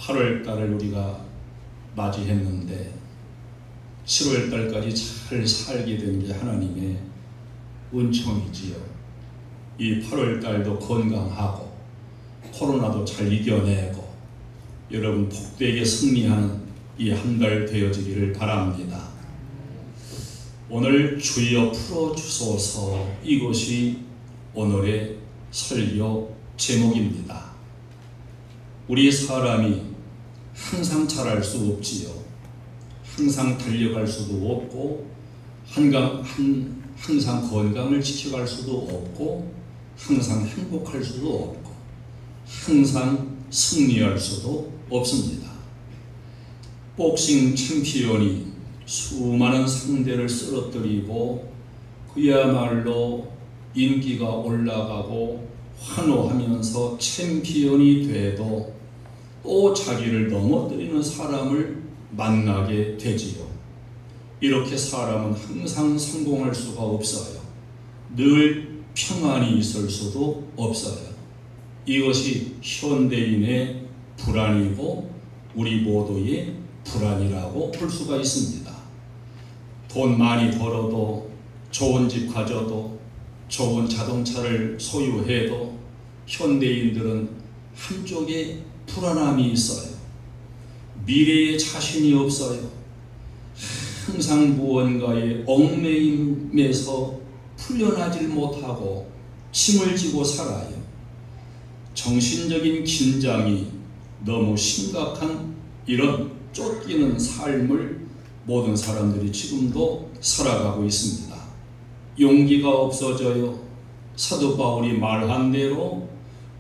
8월 달을 우리가 맞이했는데 7월 달까지 잘 살게 된 게 하나님의 은총이지요. 이 8월 달도 건강하고 코로나도 잘 이겨내고 여러분 복되게 승리하는 이 한 달 되어지기를 바랍니다. 오늘 주여 풀어주소서, 이것이 오늘의 설교 제목입니다. 우리 사람이 항상 잘할 수 없지요. 항상 달려갈 수도 없고 항상 건강을 지켜갈 수도 없고 항상 행복할 수도 없고 항상 승리할 수도 없습니다. 복싱 챔피언이 수많은 상대를 쓰러뜨리고 그야말로 인기가 올라가고 환호하면서 챔피언이 돼도 또 자기를 넘어뜨리는 사람을 만나게 되지요. 이렇게 사람은 항상 성공할 수가 없어요. 늘 평안이 있을 수도 없어요. 이것이 현대인의 불안이고 우리 모두의 불안이라고 볼 수가 있습니다. 돈 많이 벌어도, 좋은 집 가져도, 좋은 자동차를 소유해도 현대인들은 한쪽에 불안함이 있어요. 미래에 자신이 없어요. 항상 무언가에 얽매임에서 풀려나질 못하고 짐을 지고 살아요. 정신적인 긴장이 너무 심각한 이런 쫓기는 삶을 모든 사람들이 지금도 살아가고 있습니다. 용기가 없어져요. 사도 바울이 말한 대로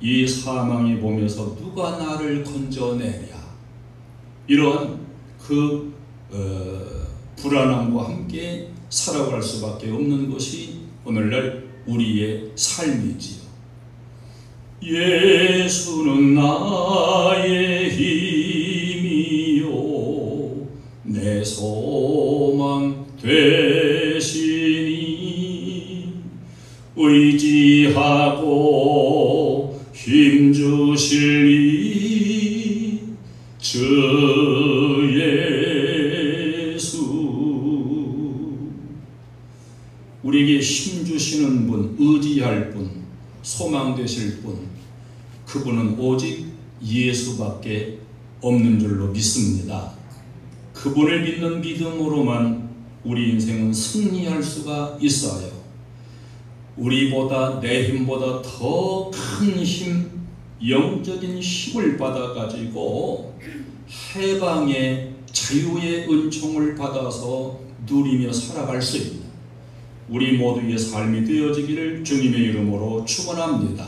이 사망이 보면서 누가 나를 건져내랴. 이런 불안함과 함께 살아갈 수밖에 없는 것이 오늘날 우리의 삶이지요. 예수는 나의 힘이요 내 소망 되시니 의지하고 힘주실 이 주 예수. 우리에게 힘주시는 분, 의지할 분, 소망 되실 분, 그분은 오직 예수밖에 없는 줄로 믿습니다. 그분을 믿는 믿음으로만 우리 인생은 승리할 수가 있어요. 우리보다, 내 힘보다 더 큰 힘, 영적인 힘을 받아가지고 해방의 자유의 은총을 받아서 누리며 살아갈 수 있는 우리 모두의 삶이 되어지기를 주님의 이름으로 축원합니다.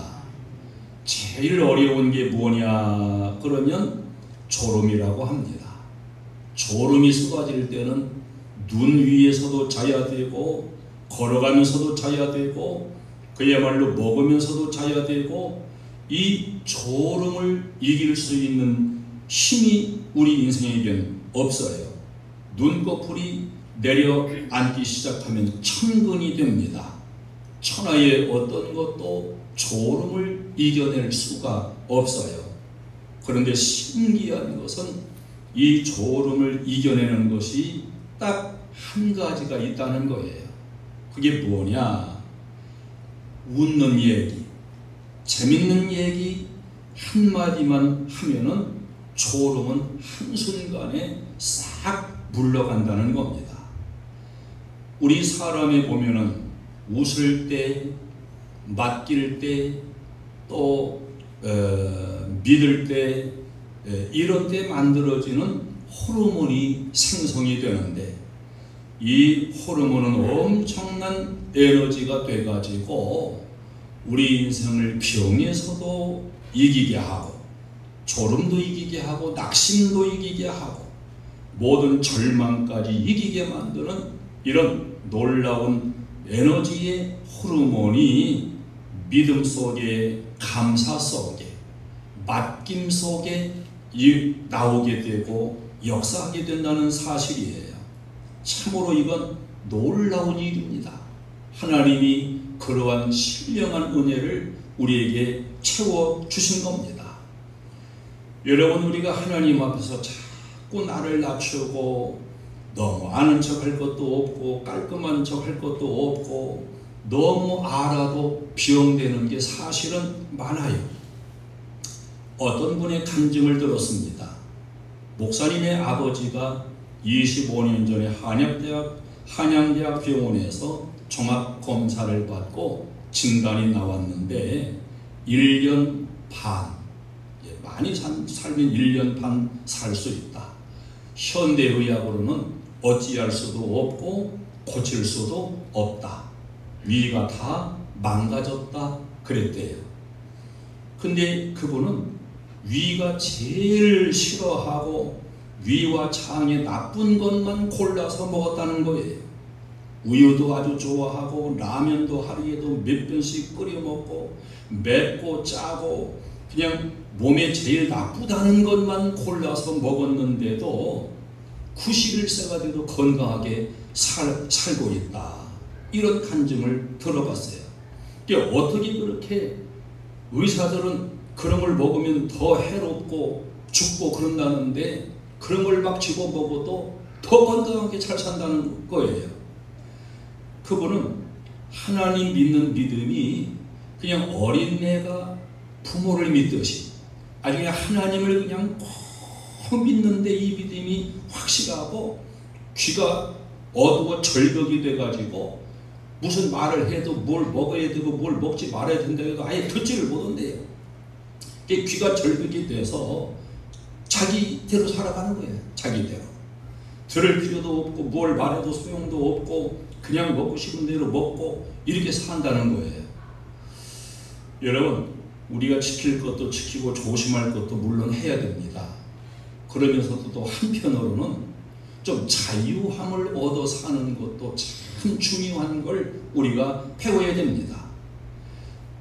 제일 어려운 게 뭐냐 그러면 졸음이라고 합니다. 졸음이 쏟아질 때는 눈 위에서도 자야 되고 걸어가면서도 자야 되고 그야말로 먹으면서도 자야 되고 이 졸음을 이길 수 있는 힘이 우리 인생에겐 없어요. 눈꺼풀이 내려앉기 시작하면 천근이 됩니다. 천하의 어떤 것도 졸음을 이겨낼 수가 없어요. 그런데 신기한 것은 이 졸음을 이겨내는 것이 딱 한 가지가 있다는 거예요. 그게 뭐냐? 웃는 얘기, 재밌는 얘기 한마디만 하면은 졸음은 한순간에 싹 물러간다는 겁니다. 우리 사람에 보면은 웃을 때, 맡길 때, 또 믿을 때, 이런 때 만들어지는 호르몬이 생성이 되는데 이 호르몬은 엄청난 에너지가 돼가지고 우리 인생을 병에서도 이기게 하고 졸음도 이기게 하고 낙심도 이기게 하고 모든 절망까지 이기게 만드는 이런 놀라운 에너지의 호르몬이 믿음 속에, 감사 속에, 맡김 속에 나오게 되고 역사하게 된다는 사실이에요. 참으로 이건 놀라운 일입니다. 하나님이 그러한 신령한 은혜를 우리에게 채워주신 겁니다. 여러분, 우리가 하나님 앞에서 자꾸 나를 낮추고 너무 아는 척 할 것도 없고 깔끔한 척 할 것도 없고 너무 알아도 비용되는 게 사실은 많아요. 어떤 분의 간증을 들었습니다. 목사님의 아버지가 25년 전에 한양대학 병원에서 종합검사를 받고 진단이 나왔는데 1년 반, 많이 살면 1년 반 살 수 있다. 현대의학으로는 어찌할 수도 없고 고칠 수도 없다. 위가 다 망가졌다 그랬대요. 근데 그분은 위가 제일 싫어하고 위와 장에 나쁜 것만 골라서 먹었다는 거예요. 우유도 아주 좋아하고 라면도 하루에도 몇 번씩 끓여 먹고 맵고 짜고 그냥 몸에 제일 나쁘다는 것만 골라서 먹었는데도 91세가 돼도 건강하게 살고 있다. 이런 간증을 들어봤어요. 어떻게 그렇게 의사들은 그런 걸 먹으면 더 해롭고 죽고 그런다는데 그런 걸 막 집어 먹어도 더 건강하게 잘 산다는 거예요. 그분은 하나님 믿는 믿음이 그냥 어린애가 부모를 믿듯이 아주 그냥 하나님을 그냥 꼭 믿는데 이 믿음이 확실하고 귀가 어두워 절벽이 돼가지고 무슨 말을 해도 뭘 먹어야 되고 뭘 먹지 말아야 된다 해도 아예 듣지를 못한대요. 귀가 절벽이 돼서 자기대로 살아가는 거예요. 자기대로. 들을 필요도 없고 뭘 말해도 소용도 없고 그냥 먹고 싶은 대로 먹고 이렇게 산다는 거예요. 여러분, 우리가 지킬 것도 지키고 조심할 것도 물론 해야 됩니다. 그러면서도 또 한편으로는 좀 자유함을 얻어 사는 것도 참 중요한 걸 우리가 배워야 됩니다.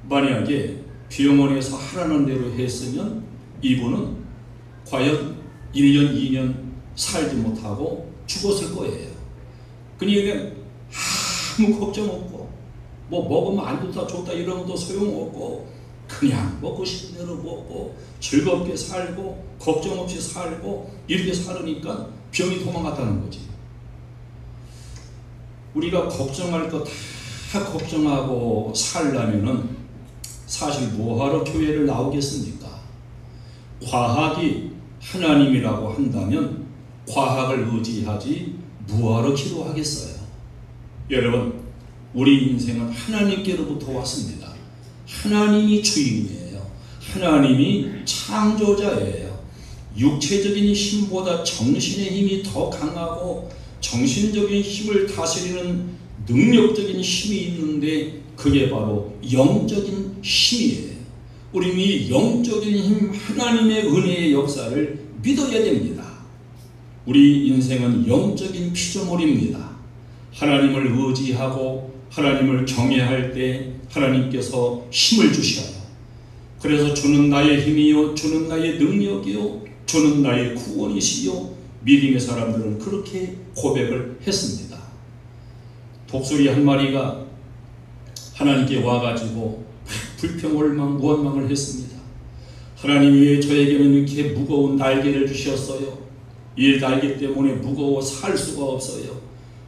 만약에 병원에서 하라는 대로 했으면 이분은 과연 1년, 2년 살지 못하고 죽었을 거예요. 그러니까 아무 걱정 없고 뭐 먹으면 안 좋다 이런 것도 소용없고 그냥 먹고 싶은 대로 먹고 즐겁게 살고 걱정 없이 살고 이렇게 살으니까 병이 도망갔다는 거지. 우리가 걱정할 거 다 걱정하고 살려면은 사실 뭐하러 교회를 나오겠습니까? 과학이 하나님이라고 한다면 과학을 의지하지 뭐하러 기도하겠어요? 여러분, 우리 인생은 하나님께로부터 왔습니다. 하나님이 주인이에요. 하나님이 창조자예요. 육체적인 힘보다 정신의 힘이 더 강하고 정신적인 힘을 다스리는 능력적인 힘이 있는데 그게 바로 영적인 힘이에요. 우리는 이 영적인 힘, 하나님의 은혜의 역사를 믿어야 됩니다. 우리 인생은 영적인 피조물입니다. 하나님을 의지하고 하나님을 경외할 때 하나님께서 힘을 주셔요. 그래서 주는 나의 힘이요, 주는 나의 능력이요, 주는 나의 구원이시요. 믿음의 사람들은 그렇게 고백을 했습니다. 독수리 한 마리가 하나님께 와가지고 불평월망 원망을 했습니다. 하나님, 왜 저에게는 이렇게 무거운 날개를 주셨어요? 이 날개 때문에 무거워 살 수가 없어요.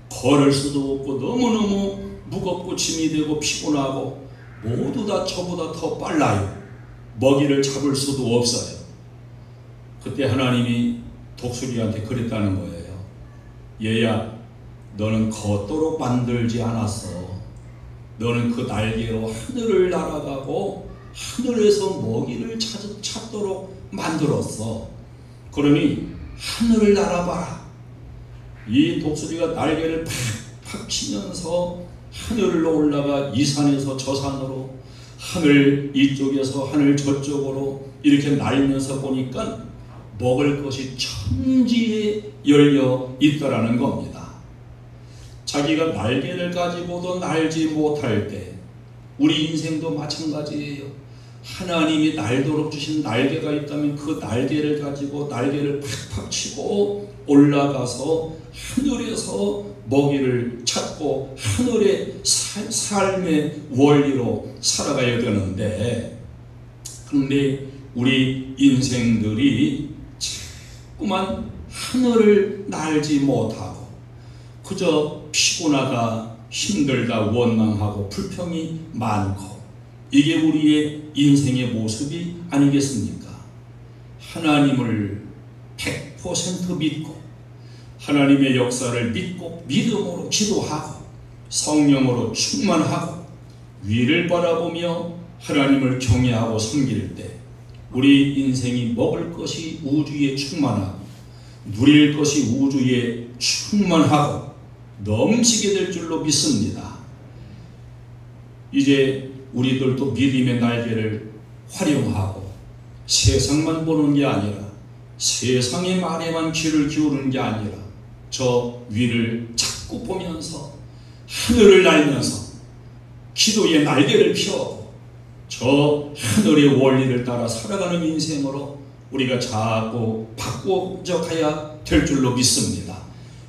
걸을 수도 없고 너무너무 무겁고 짐이 되고 피곤하고 모두 다 저보다 더 빨라요. 먹이를 잡을 수도 없어요. 그때 하나님이 독수리한테 그랬다는 거예요. 얘야, 너는 걷도록 만들지 않았어. 너는 그 날개로 하늘을 날아가고 하늘에서 먹이를 찾도록 만들었어. 그러니 하늘을 날아봐라. 이 독수리가 날개를 팍팍 치면서 하늘로 올라가 이 산에서 저 산으로, 하늘 이쪽에서 하늘 저쪽으로 이렇게 날면서 보니까 먹을 것이 천지에 열려 있더라는 겁니다. 자기가 날개를 가지고도 날지 못할 때 우리 인생도 마찬가지예요. 하나님이 날도록 주신 날개가 있다면 그 날개를 가지고 날개를 팍팍 치고 올라가서 하늘에서 먹이를 찾고 하늘의 삶의 원리로 살아가야 되는데, 그런데 우리 인생들이 자꾸만 하늘을 날지 못하고 그저 피곤하다, 힘들다, 원망하고 불평이 많고, 이게 우리의 인생의 모습이 아니겠습니까? 하나님을 100% 믿고 하나님의 역사를 믿고 믿음으로 기도하고 성령으로 충만하고 위를 바라보며 하나님을 경외하고 섬길 때 우리 인생이 먹을 것이 우주에 충만하고 누릴 것이 우주에 충만하고 넘치게 될 줄로 믿습니다. 이제 우리들도 믿음의 날개를 활용하고 세상만 보는 게 아니라 세상의 말에만 귀를 기울이는 게 아니라 저 위를 자꾸 보면서 하늘을 날면서 기도의 날개를 펴고 저 하늘의 원리를 따라 살아가는 인생으로 우리가 자꾸 바꿔져 가야 될 줄로 믿습니다.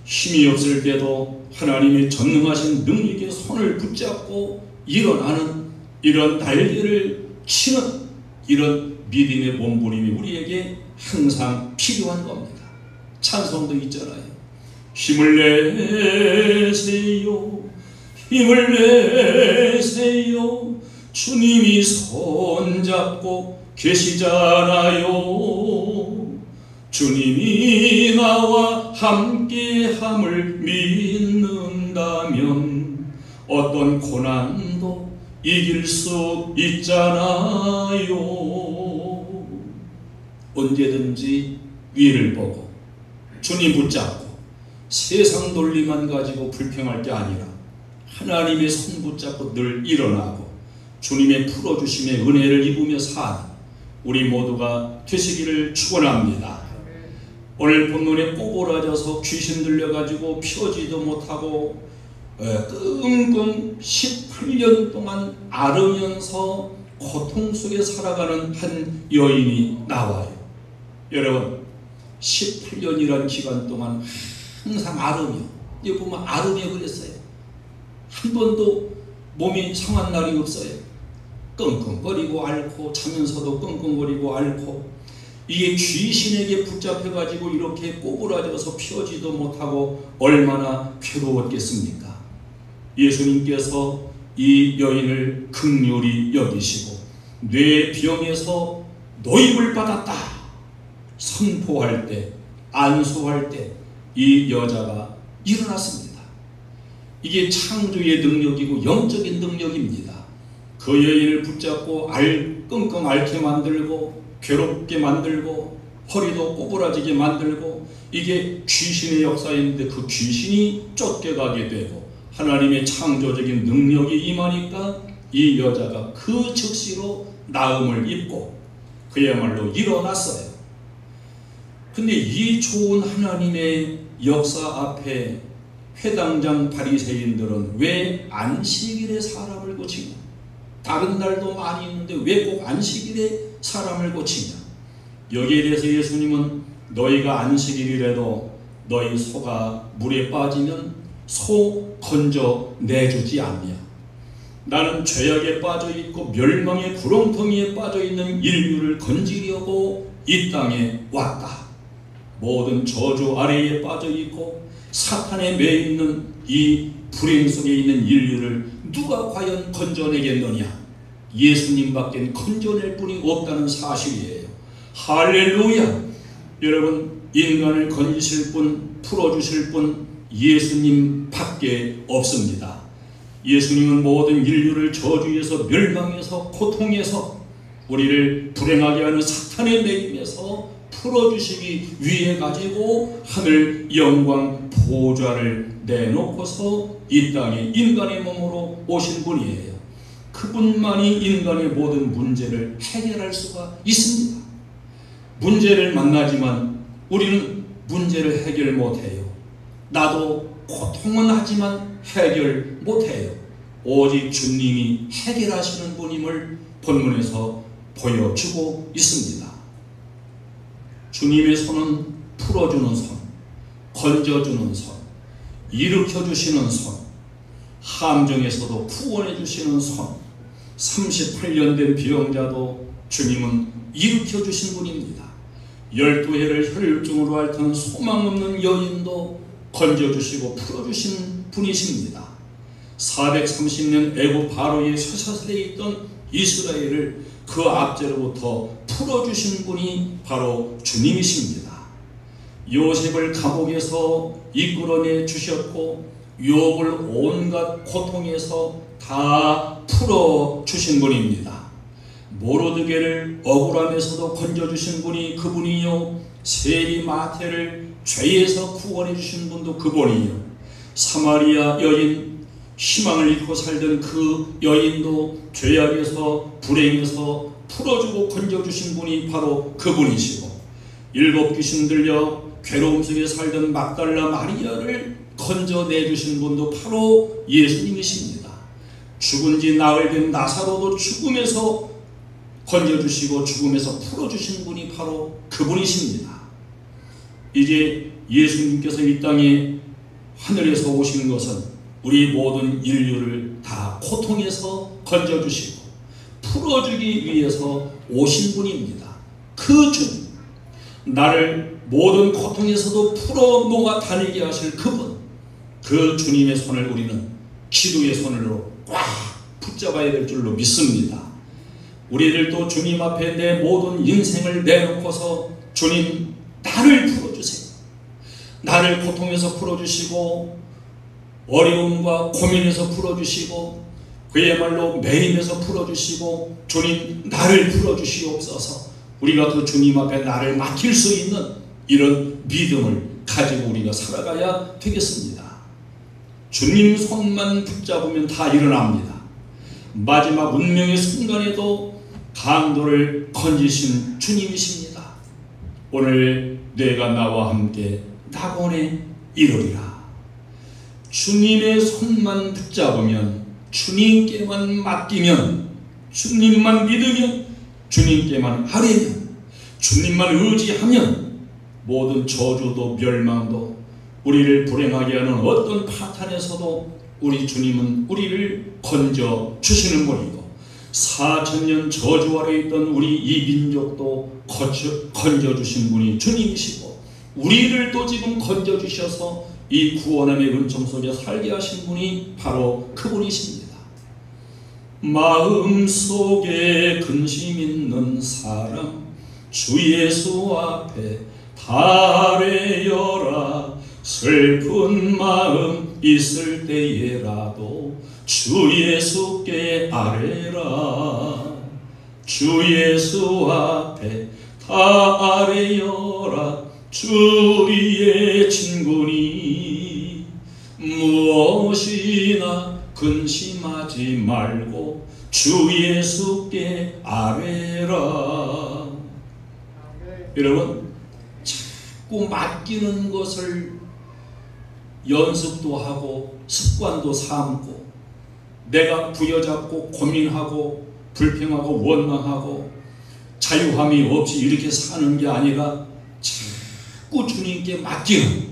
힘이 없을 때도 하나님의 전능하신 능력의 손을 붙잡고 일어나는 이런 날개를 치는 이런 믿음의 몸부림이 우리에게 항상 필요한 겁니다. 찬송도 있잖아요. 힘을 내세요, 힘을 내세요, 주님이 손잡고 계시잖아요. 주님이 나와 함께함을 믿는다면 어떤 고난도 이길 수 있잖아요. 언제든지 위를 보고 주님 붙잡고 세상 논리만 가지고 불평할 게 아니라 하나님의 손 붙잡고 늘 일어나고 주님의 풀어주심의 은혜를 입으며 사는 우리 모두가 되시기를 축원합니다. 오늘 본문에 꼬부라져서 귀신 들려가지고 펴지도 못하고 끙끙 18년 동안 앓으면서 고통 속에 살아가는 한 여인이 나와요. 여러분, 18년이라는 기간 동안 항상 앓으며, 이거 보면 앓으며 그랬어요. 한 번도 몸이 상한 날이 없어요. 끙끙거리고 앓고, 자면서도 끙끙거리고 앓고, 이게 귀신에게 붙잡혀가지고 이렇게 꼬부라져서 펴지도 못하고 얼마나 괴로웠겠습니까? 예수님께서 이 여인을 긍휼히 여기시고 뇌병에서 노임을 받았다 선포할 때, 안수할 때 이 여자가 일어났습니다. 이게 창조의 능력이고 영적인 능력입니다. 그 여인을 붙잡고 끙끙 앓게 만들고 괴롭게 만들고 허리도 꼬부라지게 만들고, 이게 귀신의 역사인데 그 귀신이 쫓겨가게 되고 하나님의 창조적인 능력이 임하니까 이 여자가 그 즉시로 나음을 입고 그야말로 일어났어요. 근데 이 좋은 하나님의 역사 앞에 회당장 바리새인들은 왜 안식일에 사람을 고치냐? 다른 날도 많이 있는데 왜 꼭 안식일에 사람을 고치냐? 여기에 대해서 예수님은 너희가 안식일이라도 너희 소가 물에 빠지면 소 건져 내주지 않냐? 나는 죄악에 빠져있고 멸망의 구렁텅이에 빠져있는 인류를 건지려고 이 땅에 왔다. 모든 저주 아래에 빠져있고 사탄에 매여있는 이 불행 속에 있는 인류를 누가 과연 건져내겠느냐? 예수님밖에 건져낼 분이 없다는 사실이에요. 할렐루야! 여러분, 인간을 건지실 분, 풀어주실 분 예수님밖에 없습니다. 예수님은 모든 인류를 저주에서 멸망에서 고통에서 우리를 불행하게 하는 사탄의 매임에서 풀어주시기 위해 가지고 하늘 영광 보좌를 내놓고서 이 땅에 인간의 몸으로 오신 분이에요. 그분만이 인간의 모든 문제를 해결할 수가 있습니다. 문제를 만나지만 우리는 문제를 해결 못해요. 나도 고통은 하지만 해결 못해요. 오직 주님이 해결하시는 분임을 본문에서 보여주고 있습니다. 주님의 손은 풀어주는 손, 건져주는 손, 일으켜주시는 손, 함정에서도 구원해주시는 손, 38년 된 병자도 주님은 일으켜 주신 분입니다. 12해를 혈증으로 앓던 소망 없는 여인도 건져주시고 풀어주신 분이십니다. 430년 애굽 바로의 쇠사슬에 있던 이스라엘을 그 압제로부터 풀어주신 분이 바로 주님이십니다. 요셉을 감옥에서 이끌어내 주셨고 욥을 온갖 고통에서 다 풀어주신 분입니다. 모르드게를 억울함에서도 건져주신 분이 그분이요, 세리 마태를 죄에서 구원해 주신 분도 그분이요, 사마리아 여인, 희망을 잃고 살던 그 여인도 죄악에서 불행에서 풀어주고 건져주신 분이 바로 그분이시고, 7 귀신 들려 괴로움 속에 살던 막달라 마리아를 건져내주신 분도 바로 예수님이십니다. 죽은 지 나흘 된 나사로도 죽음에서 건져주시고 죽음에서 풀어주신 분이 바로 그분이십니다. 이제 예수님께서 이 땅에 하늘에서 오신 것은 우리 모든 인류를 다 고통에서 건져주시고 풀어주기 위해서 오신 분입니다. 그 주님, 나를 모든 고통에서도 풀어 놓아 다니게 하실 그분, 그 주님의 손을 우리는 기도의 손으로 꽉 붙잡아야 될 줄로 믿습니다. 우리들도 주님 앞에 내 모든 인생을 내놓고서 주님, 나를 풀어주세요. 나를 고통에서 풀어주시고 어려움과 고민에서 풀어주시고 그야말로 매임에서 풀어주시고 주님, 나를 풀어주시옵소서. 우리가 그 주님 앞에 나를 맡길 수 있는 이런 믿음을 가지고 우리가 살아가야 되겠습니다. 주님 손만 붙잡으면 다 일어납니다. 마지막 운명의 순간에도 강도를 건지신 주님이십니다. 오늘 내가 나와 함께 낙원에 이르리라. 주님의 손만 붙잡으면, 주님께만 맡기면, 주님만 믿으면, 주님께만 아뢰면, 주님만 의지하면 모든 저주도 멸망도 우리를 불행하게 하는 어떤 파탄에서도 우리 주님은 우리를 건져 주시는 분이고, 4000년 저주 아래 있던 우리 이 민족도 건져 주신 분이 주님이시고, 우리를 또 지금 건져 주셔서 이 구원함의 은총 속에 살게 하신 분이 바로 그분이십니다. 마음속에 근심 있는 사람 주 예수 앞에 아뢰어라. 슬픈 마음 있을 때에라도 주 예수께 아뢰라. 주 예수 앞에 다 아뢰어라. 주 우리의 친구니 무엇이나 근심하지 말고 주 예수께 아뢰라. 여러분, 자꾸 맡기는 것을 연습도 하고 습관도 삼고 내가 부여잡고 고민하고 불평하고 원망하고 자유함이 없이 이렇게 사는 게 아니라 자꾸 주님께 맡기는,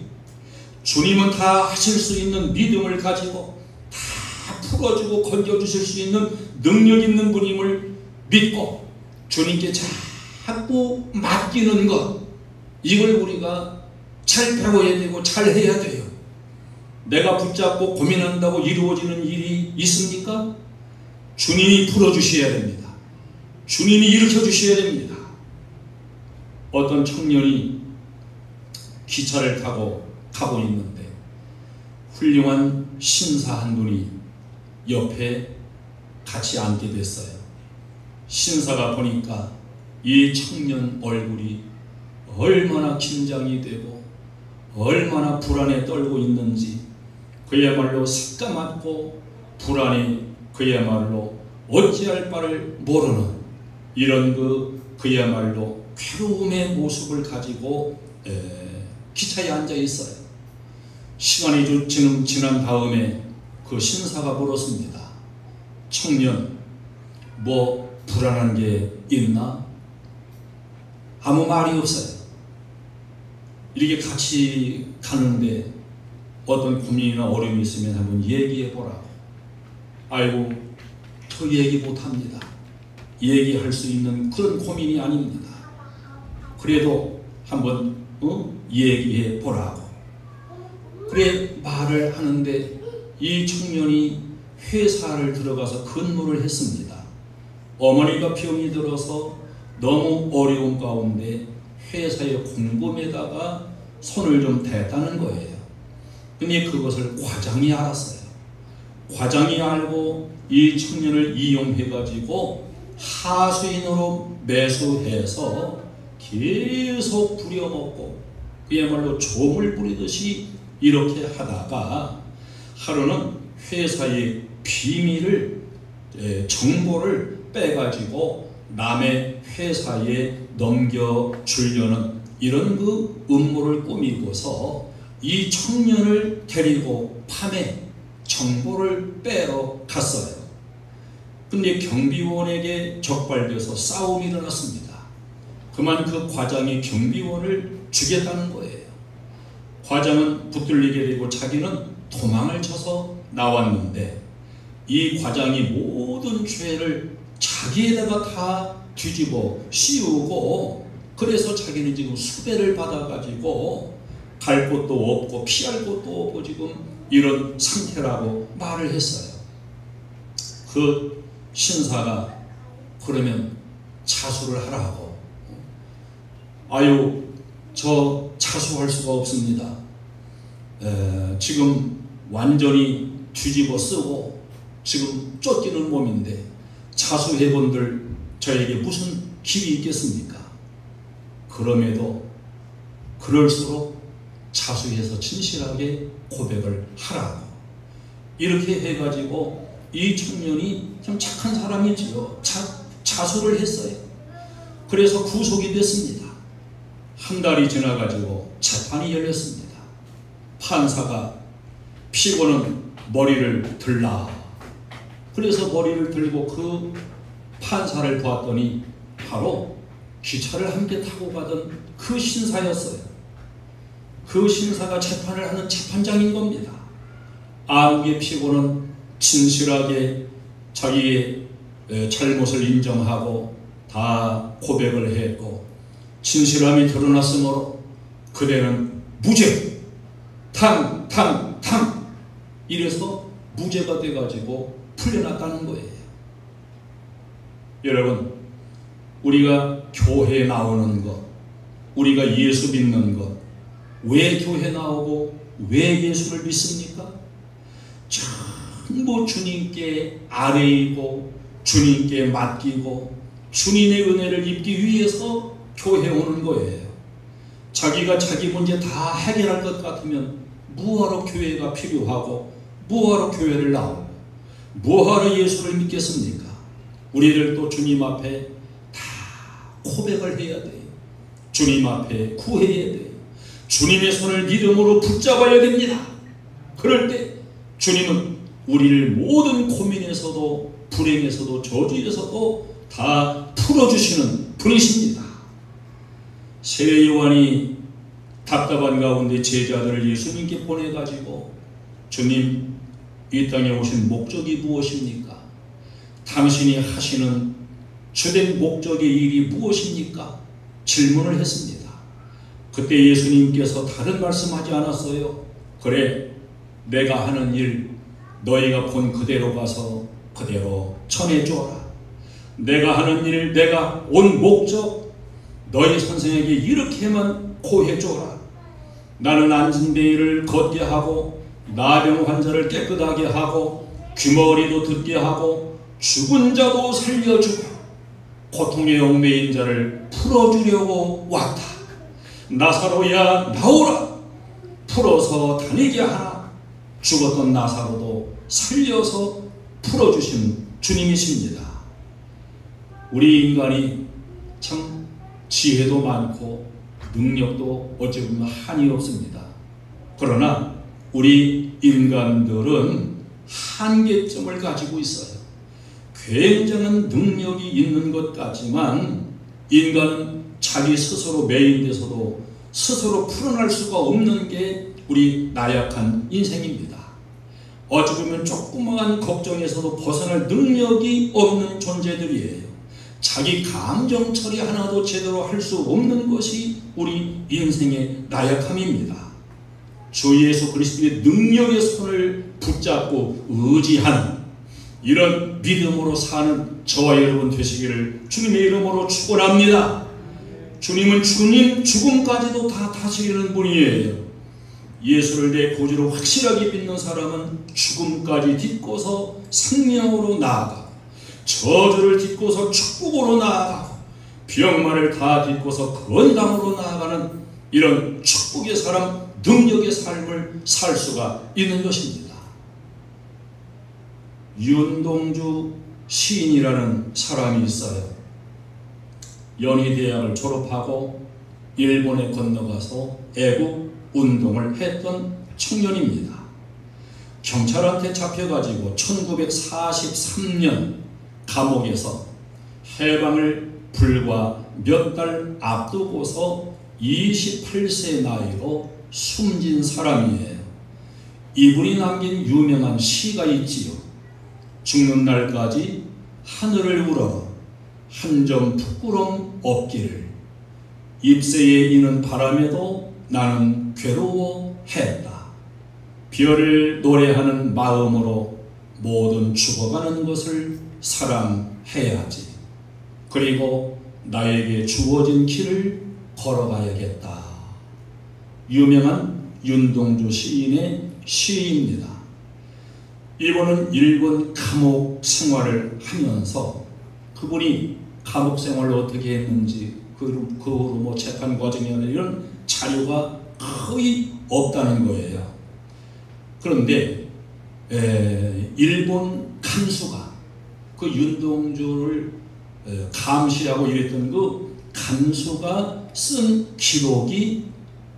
주님은 다 하실 수 있는 믿음을 가지고 다 풀어주고 건져주실 수 있는 능력 있는 분임을 믿고 주님께 자꾸 맡기는 것, 이걸 우리가 잘 배워야 되고 잘 해야 돼요. 내가 붙잡고 고민한다고 이루어지는 일이 있습니까? 주님이 풀어주셔야 됩니다. 주님이 일으켜주셔야 됩니다. 어떤 청년이 기차를 타고 가고 있는데 훌륭한 신사 한 분이 옆에 같이 앉게 됐어요. 신사가 보니까 이 청년 얼굴이 얼마나 긴장이 되고 얼마나 불안에 떨고 있는지, 그야말로 새까맣고 불안해, 그야말로 어찌할 바를 모르는 이런 그야말로 괴로움의 모습을 가지고 기차에 앉아 있어요. 시간이 좀 지난 다음에 그 신사가 물었습니다. 청년, 뭐 불안한 게 있나? 아무 말이 없어요. 이렇게 같이 가는데 어떤 고민이나 어려움이 있으면 한번 얘기해 보라고. 아이고, 저 얘기 못합니다. 얘기할 수 있는 그런 고민이 아닙니다. 그래도 한번 얘기해 보라고. 그래 말을 하는데 이 청년이 회사를 들어가서 근무를 했습니다. 어머니가 병이 들어서 너무 어려운 가운데 회사의 공범에다가 손을 좀 댔다는 거예요. 근데 그것을 과장이 알았어요. 과장이 알고 이 청년을 이용해가지고 하수인으로 매수해서 계속 부려먹고 그야말로 종을 부리듯이 이렇게 하다가 하루는 회사의 비밀을 정보를 빼가지고 남의 회사에 넘겨주려는 이런 그 음모를 꾸미고서 이 청년을 데리고 밤에 정보를 빼러 갔어요. 근데 경비원에게 적발돼서 싸움이 일어났습니다. 그만 그 과장이 경비원을 죽였다는 거예요. 과장은 붙들리게 되고 자기는 도망을 쳐서 나왔는데 이 과장이 모든 죄를 자기에다가 다 뒤집어 씌우고 그래서 자기는 지금 수배를 받아가지고 갈 곳도 없고 피할 곳도 없고 지금 이런 상태라고 말을 했어요. 그 신사가 그러면 자수를 하라고. 아유, 저 자수할 수가 없습니다. 지금 완전히 뒤집어 쓰고 지금 쫓기는 몸인데 자수해본들 저에게 무슨 길이 있겠습니까? 그럼에도 그럴수록 자수해서 진실하게 고백을 하라고. 이렇게 해가지고 이 청년이 참 착한 사람이지요. 자수를 했어요. 그래서 구속이 됐습니다. 한 달이 지나가지고 재판이 열렸습니다. 판사가 피고는 머리를 들라. 그래서 머리를 들고 그 판사를 보았더니 바로 기차를 함께 타고 가던 그 신사였어요. 그 신사가 재판을 하는 재판장인 겁니다. 아무개 피고는 진실하게 자기의 잘못을 인정하고 다 고백을 했고 진실함이 드러났으므로 그대는 무죄, 탕 이래서 무죄가 돼가지고 풀려났다는 거예요. 여러분, 우리가 교회에 나오는 것, 우리가 예수 믿는 것, 왜 교회 나오고 왜 예수를 믿습니까? 전부 주님께 아뢰이고 주님께 맡기고 주님의 은혜를 입기 위해서 교회에 오는 거예요. 자기가 자기 문제 다 해결할 것 같으면 뭐하러 교회가 필요하고 뭐하러 교회를 나오고 뭐하러 예수를 믿겠습니까? 우리들도 주님 앞에 다 고백을 해야 돼요. 주님 앞에 구해야 돼요. 주님의 손을 믿음으로 붙잡아야 됩니다. 그럴 때 주님은 우리를 모든 고민에서도 불행에서도 저주에서도 다 풀어주시는 분이십니다. 세례 요한이 답답한 가운데 제자들을 예수님께 보내가지고 주님, 이 땅에 오신 목적이 무엇입니까? 당신이 하시는 주된 목적의 일이 무엇입니까? 질문을 했습니다. 그때 예수님께서 다른 말씀하지 않았어요. 그래, 내가 하는 일 너희가 본 그대로 가서 그대로 전해주어라. 내가 하는 일, 내가 온 목적 너희 선생에게 이렇게만 고해줘라. 나는 앉은 데를 걷게 하고 나병 환자를 깨끗하게 하고 귀머리도 듣게 하고 죽은 자도 살려주고 고통에 얽매인 자를 풀어주려고 왔다. 나사로야 나오라. 풀어서 다니게 하라. 죽었던 나사로도 살려서 풀어주신 주님이십니다. 우리 인간이 참 지혜도 많고 능력도 어찌 보면 한이 없습니다. 그러나 우리 인간들은 한계점을 가지고 있어요. 굉장한 능력이 있는 것 같지만 인간은 자기 스스로 매인돼서도 스스로 풀어날 수가 없는 게 우리 나약한 인생입니다. 어찌 보면 조그마한 걱정에서도 벗어날 능력이 없는 존재들이에요. 자기 감정 처리 하나도 제대로 할 수 없는 것이 우리 인생의 나약함입니다. 주 예수 그리스도의 능력의 손을 붙잡고 의지하는 이런 믿음으로 사는 저와 여러분 되시기를 주님의 이름으로 축원합니다. 주님은 주님 죽음까지도 다 다스리는 분이에요. 예수를 내 구주로 확실하게 믿는 사람은 죽음까지 딛고서 생명으로 나아가고, 저주를 딛고서 축복으로 나아가고, 병마를 다 딛고서 건강으로 나아가는 이런 축복의 사람, 능력의 삶을 살 수가 있는 것입니다. 윤동주 시인이라는 사람이 있어요. 연희대학을 졸업하고 일본에 건너가서 애국 운동을 했던 청년입니다. 경찰한테 잡혀가지고 1943년 감옥에서 해방을 불과 몇 달 앞두고서 28세 나이로 숨진 사람이에요. 이분이 남긴 유명한 시가 있지요. 죽는 날까지 하늘을 우러러 한 점 부끄럼 없기를, 잎새에 이는 바람에도 나는 괴로워했다. 별을 노래하는 마음으로 모든 죽어가는 것을 사랑해야지. 그리고 나에게 주어진 길을 걸어가야겠다. 유명한 윤동주 시인의 시입니다. 이분은 일본 감옥 생활을 하면서 그분이 감옥 생활을 어떻게 했는지, 그 후로 뭐 재판 과정이나 이런 자료가 거의 없다는 거예요. 그런데 일본 간수가 그 윤동주를 감시하고 이랬던 그 간수가 쓴 기록이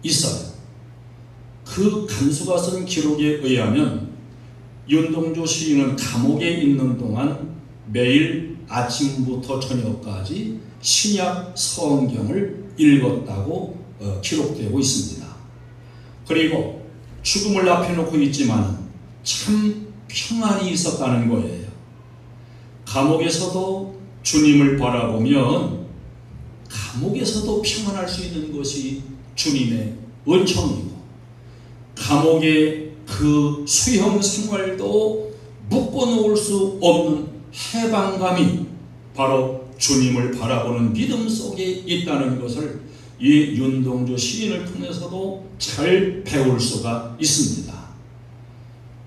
있어요. 그 간수가 쓴 기록에 의하면 윤동주 시인은 감옥에 있는 동안 매일 아침부터 저녁까지 신약 성경을 읽었다고 기록되고 있습니다. 그리고 죽음을 앞에 놓고 있지만 참 평안이 있었다는 거예요. 감옥에서도 주님을 바라보면 감옥에서도 평안할 수 있는 것이 주님의 은총이고, 감옥의 그 수형 생활도 묶어놓을 수 없는 해방감이 바로 주님을 바라보는 믿음 속에 있다는 것을 이 윤동주 시인을 통해서도 잘 배울 수가 있습니다.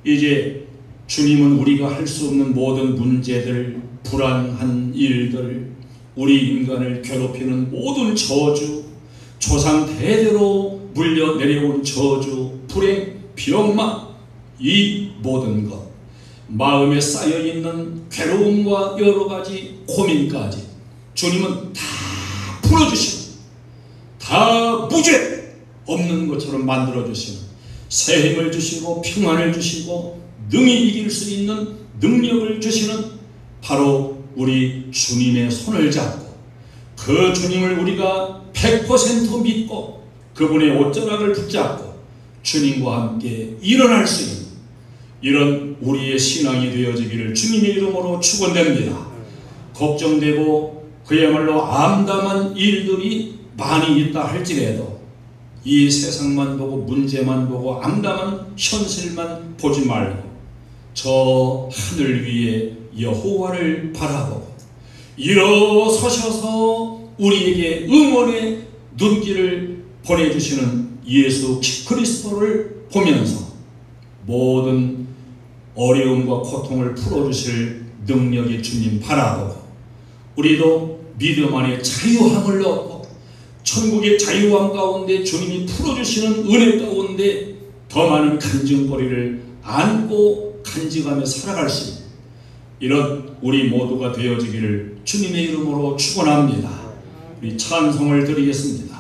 이제 주님은 우리가 할 수 없는 모든 문제들, 불안한 일들, 우리 인간을 괴롭히는 모든 저주, 조상 대대로 물려 내려온 저주, 불행, 병마, 이 모든 것, 마음에 쌓여있는 괴로움과 여러가지 고민까지 주님은 다 풀어주시고, 다 무죄 없는 것처럼 만들어주시는, 새 힘을 주시고 평안을 주시고 능히 이길 수 있는 능력을 주시는 바로 우리 주님의 손을 잡고, 그 주님을 우리가 100% 믿고 그분의 옷자락을 붙잡고 주님과 함께 일어날 수 있는 이런 우리의 신앙이 되어지기를 주님의 이름으로 축원됩니다. 걱정되고 그야말로 암담한 일들이 많이 있다 할지라도 이 세상만 보고 문제만 보고 암담한 현실만 보지 말고 저 하늘 위에 여호와를 바라보고 일어서셔서 우리에게 응원의 눈길을 보내주시는 예수 그리스도를 보면서 모든 어려움과 고통을 풀어주실 능력의 주님 바라보고, 우리도 믿음 안에 자유함을 얻고 천국의 자유함 가운데 주님이 풀어주시는 은혜 가운데 더 많은 간증거리를 안고 간직하며 살아갈 수 있는 이런 우리 모두가 되어지기를 주님의 이름으로 축원합니다. 우리 찬송을 드리겠습니다.